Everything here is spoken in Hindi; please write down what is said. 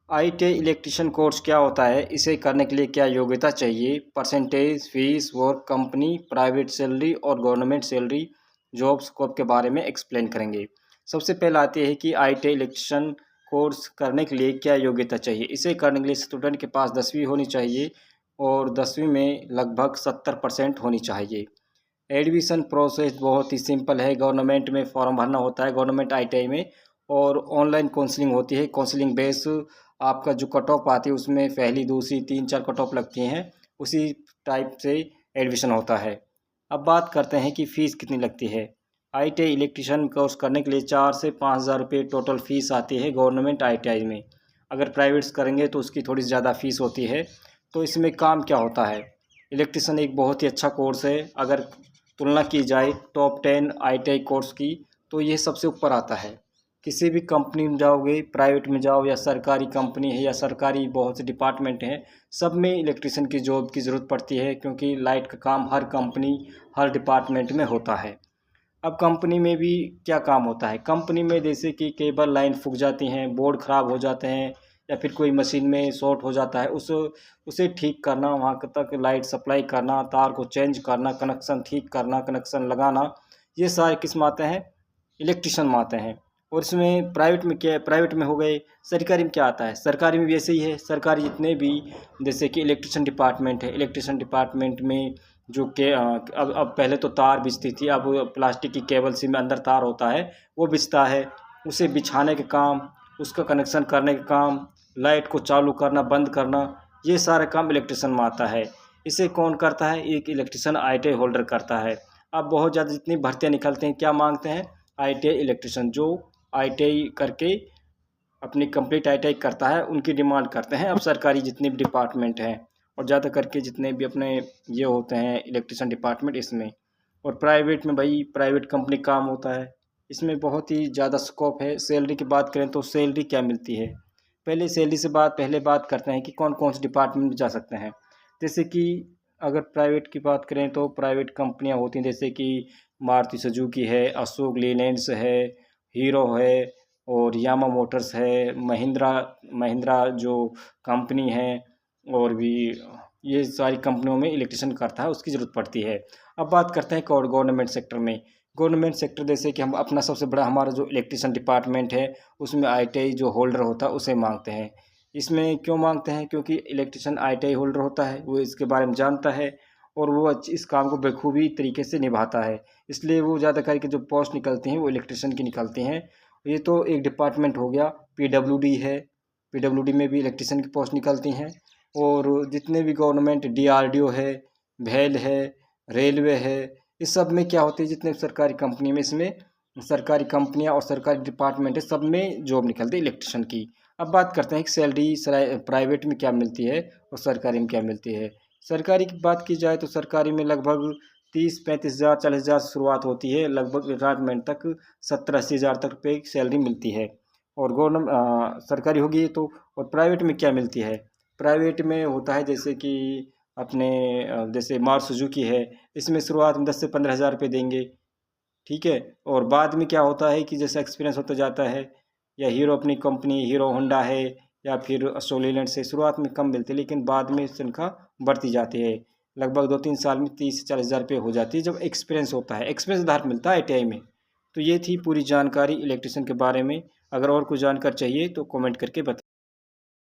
आईटीआई इलेक्ट्रीशियन कोर्स क्या होता है, इसे करने के लिए क्या योग्यता चाहिए, percentage, fees, work, company, private salary और गवर्नमेंट सैलरी, जॉब स्कोप के बारे में एक्सप्लेन करेंगे। सबसे पहले आती है कि आईटीआई इलेक्ट्रीशियन कोर्स करने के लिए क्या योग्यता चाहिए। इसे करने के लिए स्टूडेंट के पास 10वीं होनी चाहिए और 10वीं में लगभग 70% होनी चाहिए। एडमिशन प्रोसेस बहुत ही सिंपल है। गवर्नमेंट में फॉर्म भरना होता है गवर्नमेंट आईटीआई में, और ऑनलाइन काउंसलिंग होती है। काउंसलिंग बेस आपका जो कट ऑफ आती है उसमें पहली, दूसरी, 3-4 कट ऑफ लगती हैं, उसी टाइप से एडमिशन होता है। अब बात करते हैं कि फ़ीस कितनी लगती है। आईटीआई इलेक्ट्रीशियन कोर्स करने के लिए 4 से 5 हज़ार रुपये टोटल फ़ीस आती है गवर्नमेंट आईटीआई में। अगर प्राइवेट्स करेंगे तो उसकी थोड़ी ज़्यादा फ़ीस होती है। तो इसमें काम क्या होता है। इलेक्ट्रीशियन एक बहुत ही अच्छा कोर्स है। अगर तुलना की जाए टॉप 10 आईटीआई कोर्स की, तो ये सबसे ऊपर आता है। किसी भी कंपनी में जाओगे, प्राइवेट में जाओ या सरकारी कंपनी है या सरकारी बहुत से डिपार्टमेंट हैं, सब में इलेक्ट्रीशियन की जॉब की ज़रूरत पड़ती है, क्योंकि लाइट का काम हर कंपनी, हर डिपार्टमेंट में होता है। अब कंपनी में भी क्या काम होता है। कंपनी में जैसे कि केबल लाइन फूक जाती हैं, बोर्ड ख़राब हो जाते हैं, या फिर कोई मशीन में शॉर्ट हो जाता है, उसे ठीक करना, वहाँ तक लाइट सप्लाई करना, तार को चेंज करना, कनेक्शन ठीक करना, कनेक्शन लगाना, ये सारे किस में आते हैं, इलेक्ट्रीशियन में आते हैं। और इसमें प्राइवेट में क्या है, प्राइवेट में हो गए। सरकारी में क्या आता है, सरकारी में भी ऐसे ही है। सरकारी जितने भी जैसे कि इलेक्ट्रीशियन डिपार्टमेंट है, इलेक्ट्रीशियन डिपार्टमेंट में जो के अब पहले तो तार बिछती थी, अब प्लास्टिक की केबल सी में अंदर तार होता है, वो बिछता है। उसे बिछाने के काम, उसका कनेक्शन करने का काम, लाइट को चालू करना, बंद करना, ये सारा काम इलेक्ट्रीशियन में आता है। इसे कौन करता है, एक इलेक्ट्रीशियन आईटीआई होल्डर करता है। अब बहुत ज़्यादा जितनी भर्तियाँ निकलते हैं, क्या मांगते हैं, आईटीआई इलेक्ट्रीशियन। जो आईटीआई करके अपनी कंप्लीट आईटीआई करता है, उनकी डिमांड करते हैं अब सरकारी जितने भी डिपार्टमेंट हैं, और ज़्यादा करके जितने भी अपने ये होते हैं इलेक्ट्रीशियन डिपार्टमेंट इसमें। और प्राइवेट में भाई प्राइवेट कंपनी काम होता है, इसमें बहुत ही ज़्यादा स्कोप है। सैलरी की बात करें तो सैलरी क्या मिलती है, पहले सैलरी से पहले बात करते हैं कि कौन कौन से डिपार्टमेंट में जा सकते हैं। जैसे कि अगर प्राइवेट की बात करें तो प्राइवेट कंपनियां होती हैं, जैसे कि मारुति सुजुकी है, अशोक लीलैंड्स है, हीरो है, और यामा मोटर्स है, महिंद्रा महिंद्रा जो कंपनी है, और भी ये सारी कंपनियों में इलेक्ट्रीशियन करता है, उसकी ज़रूरत पड़ती है। अब बात करते हैं गवर्नमेंट सेक्टर में। गवर्नमेंट सेक्टर जैसे कि हम अपना सबसे बड़ा हमारा जो इलेक्ट्रीशियन डिपार्टमेंट है, उसमें आईटीआई जो होल्डर होता है उसे मांगते हैं। इसमें क्यों मांगते हैं, क्योंकि इलेक्ट्रीशियन आईटीआई होल्डर होता है, वो इसके बारे में जानता है और वो इस काम को बखूबी तरीके से निभाता है। इसलिए वो ज़्यादा करके जो पोस्ट निकलती हैं वो इलेक्ट्रीशियन की निकलती हैं। ये तो एक डिपार्टमेंट हो गया। पीडब्ल्यूडी है, पीडब्ल्यूडी में भी इलेक्ट्रीशियन की पोस्ट निकलती हैं। और जितने भी गवर्नमेंट, डीआरडीओ है, भेल है, रेलवे है, इस सब में क्या होती है, जितने सरकारी कंपनी में, इसमें सरकारी कंपनियां और सरकारी डिपार्टमेंट है, सब में जॉब निकलती है इलेक्ट्रीशियन की। अब बात करते हैं कि सैलरी प्राइवेट में क्या मिलती है और सरकारी में क्या मिलती है। सरकारी की बात की जाए तो सरकारी में लगभग 30-35 हज़ार, 40 हज़ार से शुरुआत होती है, लगभग रिटायरमेंट तक 70-80 हज़ार तक रुपये की सैलरी मिलती है। और गवर्नमेंट सरकारी होगी तो। और प्राइवेट में क्या मिलती है, प्राइवेट में होता है जैसे कि अपने जैसे मारुति सुजुकी है, इसमें शुरुआत में 10 से 15 हज़ार रुपये देंगे, ठीक है। और बाद में क्या होता है कि जैसे एक्सपीरियंस होता जाता है, या हीरो अपनी कंपनी हीरो होंडा है, या फिर अशोक लीलैंड से शुरुआत में कम मिलती है, लेकिन बाद में तनख्वाह बढ़ती जाती है। लगभग 2-3 साल में 30 से 40 हज़ार रुपये हो जाती है, जब एक्सपीरियंस होता है। एक्सपीरियंस आधार मिलता है आईटीआई में। तो ये थी पूरी जानकारी इलेक्ट्रिशियन के बारे में। अगर और कुछ जानकारी चाहिए तो कमेंट करके बताइए।